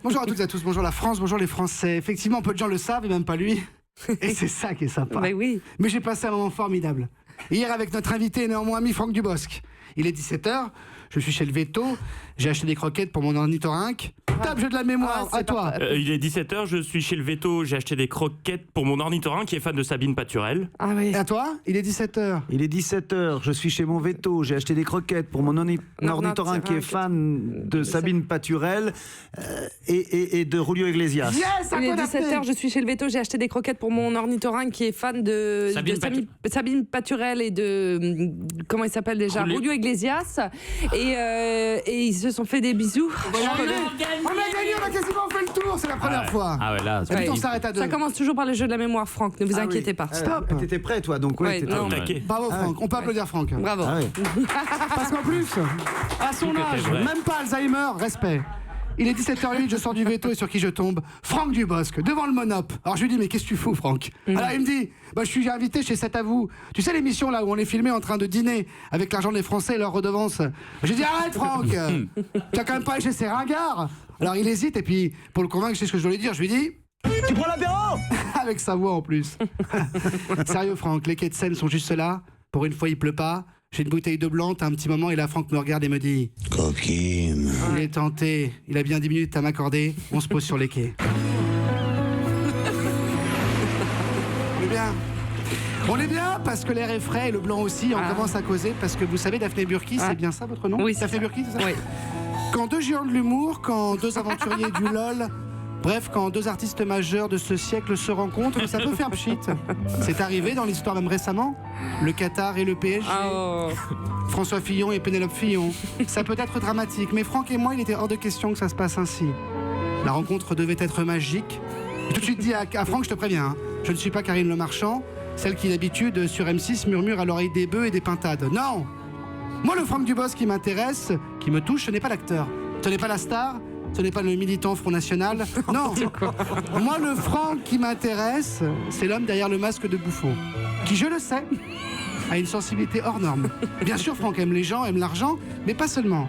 Bonjour à toutes et à tous, bonjour la France, bonjour les Français. Effectivement, peu de gens le savent et même pas lui. Et c'est ça qui est sympa. Mais oui. Mais j'ai passé un moment formidable. Hier avec notre invité et néanmoins ami Franck Dubosc. Il est 17h, je suis chez le Veto, j'ai acheté des croquettes pour mon ornithorynque. Top, jeu de la mémoire, à toi. Il est 17h, je suis chez le Veto, j'ai acheté des croquettes pour mon ornithorynque qui est fan de Sabine Paturel. Ah oui. Et à toi, il est 17h. Il est 17h, je suis chez mon Veto, j'ai acheté des croquettes pour mon ornithorynque qui est fan de Sabine Paturel et de Julio Iglesias. Yes, à Il est toi 17h, je suis chez le Veto, j'ai acheté des croquettes pour mon ornithorynque qui est fan de Sabine Paturel et de... Comment il s'appelle déjà, Julio Iglesias. Et ils se sont fait des bisous. On a gagné, on a quasiment fait le tour, c'est la première fois. Ah ouais, là, Et puis on s'arrête à deux. Ça commence toujours par le jeu de la mémoire, Franck, ne vous inquiétez pas. Stop. T'étais prêt toi, donc Ouais, t'étais non. taquet. Bravo Franck, on peut applaudir Franck. Bravo. Ah ouais. Parce qu'en plus, à son Tout était âge, vrai. même pas Alzheimer, respect. Il est 17h08, je sors du Veto et sur qui je tombe? Franck Dubosc, devant le Monop. Alors je lui dis, mais qu'est-ce que tu fous, Franck? Alors il me dit, bah, je suis invité chez C'est à vous. Tu sais l'émission là où on est filmé en train de dîner avec l'argent des Français et leurs redevances? J'ai dit, arrête Franck, tu as quand même pas allé chez ces ringards. Alors il hésite et puis pour le convaincre, je sais ce que je dois lui dire, je lui dis... Tu prends l'apéro? Avec sa voix en plus. Sérieux Franck, les quais de Seine sont juste là. Pour une fois il pleut pas. J'ai une bouteille de blanc, t'as un petit moment et là Franck me regarde et me dit... Coquine. Il est tenté, il a bien 10 minutes à m'accorder, on se pose sur les quais. On est bien. On est bien parce que l'air est frais et le blanc aussi, on commence à causer parce que vous savez Daphné Burki, c'est bien ça votre nom? Oui, c'est Daphné ça. Burki, c'est ça? Oui. Quand deux géants de l'humour, quand deux aventuriers du LOL, bref, quand deux artistes majeurs de ce siècle se rencontrent, ça peut faire pchit. C'est arrivé dans l'histoire même récemment, le Qatar et le PSG. Oh. François Fillon et Pénélope Fillon. Ça peut être dramatique, mais Franck et moi, il était hors de question que ça se passe ainsi. La rencontre devait être magique. J'ai tout de suite dit à Franck, je te préviens, hein, je ne suis pas Karine Le Marchand, celle qui d'habitude sur M6 murmure à l'oreille des bœufs et des pintades. Non! Moi, le Franck Dubosc qui m'intéresse, qui me touche, ce n'est pas l'acteur, ce n'est pas la star, ce n'est pas le militant Front National. Non! Moi, le Franck qui m'intéresse, c'est l'homme derrière le masque de bouffon, qui, je le sais, a une sensibilité hors norme. Bien sûr, Franck aime les gens, aime l'argent, mais pas seulement.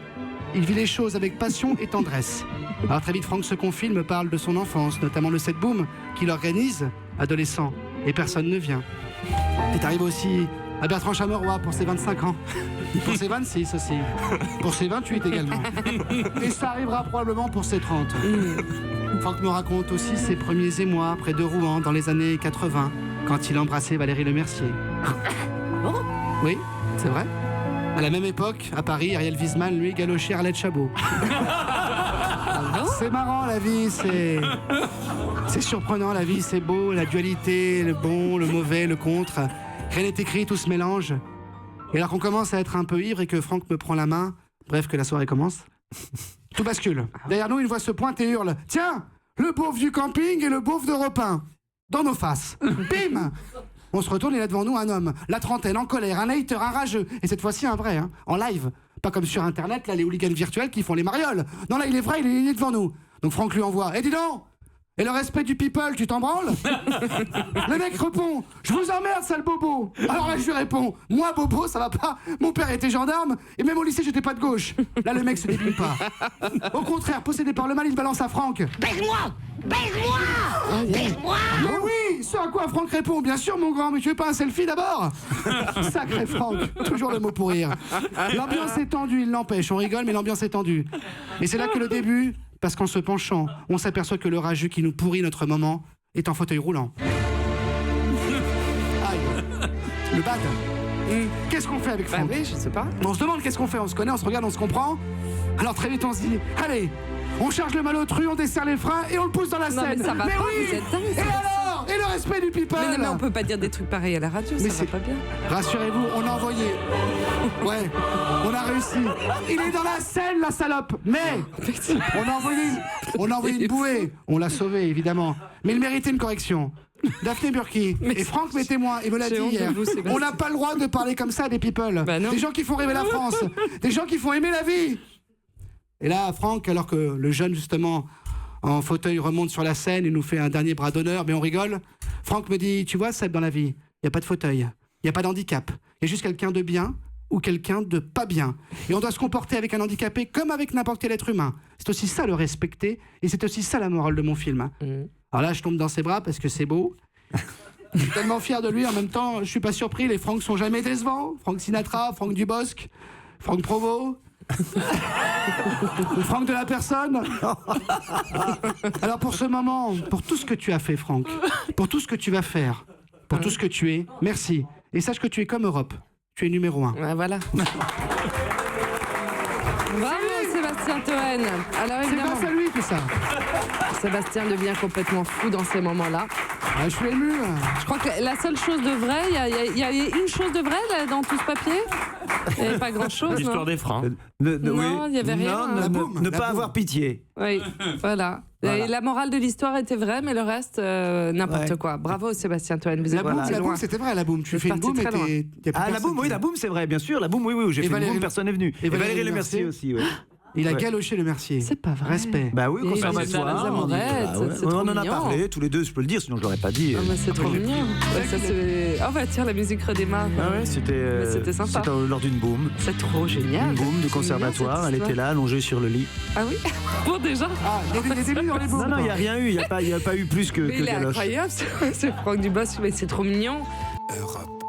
Il vit les choses avec passion et tendresse. Alors très vite, Franck se confie, me parle de son enfance, notamment le set boom qu'il organise, adolescent, et personne ne vient. C'est arrivé aussi à Bertrand Chameroy pour ses 25 ans, pour ses 26 aussi, pour ses 28 également. Et ça arrivera probablement pour ses 30. Franck me raconte aussi ses premiers émois près de Rouen dans les années 80, quand il embrassait Valérie Lemercier. Oui, c'est vrai. À la même époque, à Paris, Ariel Wiesman, lui, galochait Arlette Chabot. C'est marrant, la vie, c'est surprenant, la vie, c'est beau, la dualité, le bon, le mauvais, le contre. Rien n'est écrit, tout se mélange. Et alors qu'on commence à être un peu ivre et que Franck me prend la main, bref, que la soirée commence, tout bascule. Derrière nous, une voix se pointe et hurle « Tiens, le beauf du camping et le beauf d'Europe 1 !» Dans nos faces. Bim! On se retourne et là devant nous un homme, la trentaine, en colère, un hater, un rageux. Et cette fois-ci un vrai, hein, en live. Pas comme sur internet, là, les hooligans virtuels qui font les marioles. Non, là, il est vrai, il est devant nous. Donc Franck lui envoie. Dis donc! Et le respect du people, tu t'en branles? Le mec répond, je vous emmerde, sale bobo. Alors là, je lui réponds, moi, bobo, ça va pas. Mon père était gendarme, et même au lycée, j'étais pas de gauche. Là, le mec se débile pas. Au contraire, possédé par le mal, il balance à Franck. Baise-moi! Baise-moi! Baise-moi! Mais oui, ce à quoi Franck répond, bien sûr, mon grand, mais tu veux pas un selfie d'abord? Sacré Franck, toujours le mot pour rire. L'ambiance est tendue, il l'empêche, on rigole, mais l'ambiance est tendue. Et c'est là que le début... Parce qu'en se penchant, on s'aperçoit que le rageux qui nous pourrit notre moment est en fauteuil roulant. Aïe. Le bad. Qu'est-ce qu'on fait avec Bah Franck? oui, je sais pas. On se demande qu'est-ce qu'on fait, on se connaît, on se regarde, on se comprend. Alors très vite on se dit, allez, on charge le malotru, on desserre les freins et on le pousse dans la Non, scène. mais ça va pas, oui. vous êtes dingue, Et ça. alors? Et le respect du people? Mais on peut pas dire des trucs pareils à la radio, Mais ça va pas bien. Rassurez-vous, on a envoyé. Ouais, on a réussi. Il est dans la scène, la salope. Mais on a envoyé une bouée. On l'a sauvé, évidemment. Mais il méritait une correction. Daphné Burki et Franck, mes témoins, il me l'a dit J'ai honte de hier. vous, Sébastien. On n'a pas le droit de parler comme ça à des people. Bah non. Des gens qui font rêver la France. Des gens qui font aimer la vie. Et là, Franck, alors que le jeune, justement, en fauteuil remonte sur la scène, il nous fait un dernier bras d'honneur, mais on rigole. Franck me dit, tu vois, Seb, dans la vie, il n'y a pas de fauteuil, il n'y a pas d'handicap. Il y a juste quelqu'un de bien ou quelqu'un de pas bien. Et on doit se comporter avec un handicapé comme avec n'importe quel être humain. C'est aussi ça le respecter, et c'est aussi ça la morale de mon film. Alors là, je tombe dans ses bras parce que c'est beau. Je suis tellement fier de lui, en même temps, je suis pas surpris, les Franck sont jamais décevants. Franck Sinatra, Franck Dubosc, Franck Provost, Franck de la personne. Alors pour ce moment, pour tout ce que tu as fait, Franck, pour tout ce que tu vas faire, pour tout ce que tu es, merci. Et sache que tu es comme Europe, tu es numéro 1. Ouais, voilà. Bravo Sébastien Toen. Alors C'est évidemment, grâce à lui tout ça. Sébastien devient complètement fou dans ces moments-là. Ah, je suis ému. Je crois que la seule chose de vrai, il y a une chose de vrai là, dans tout ce papier. Il n'y avait pas grand-chose. L'histoire des freins. Non, il n'y avait rien. Non, La boum, ne la pas boum. avoir pitié. Oui, voilà. Voilà. Et la morale de l'histoire était vraie, mais le reste, n'importe Ouais. quoi. Bravo Sébastien Toen, vous La êtes boum, parti la loin. boum, c'était vrai, la boum. Tu Vous fais êtes une parti boum et très loin. y a plus Ah, la personne boum, oui, qui- la boum, c'est vrai, bien sûr. La boum, oui, j'ai fait une Valérie boum, Le- personne n'est venu. Et Valérie Le Le Mercier Mercier aussi, oui. Il a Ouais. galoché le Mercier. C'est pas vrai. Respect. Bah oui, Et il conservatoire. faisait ça, les amourettes, c'est on trop en a mignon. parlé tous les deux, je peux le dire, sinon je l'aurais pas dit. Ah, mais c'est trop mignon. Ouais, ça, c'est... Oh bah tiens, la musique redémarre. Ah ouais, c'était c'était sympa. c'était lors d'une boum. C'est trop génial. Une boum du C'est conservatoire, mignon, elle cette était là, allongée sur le lit. histoire. Ah oui. Bon déjà. Ah, il y a des débuts dans les boumes. Non, il n'y a rien eu, il n'y a pas eu plus que Mais il est Galoche. incroyable, c'est Franck Dubosc, mais c'est trop mignon. Europe.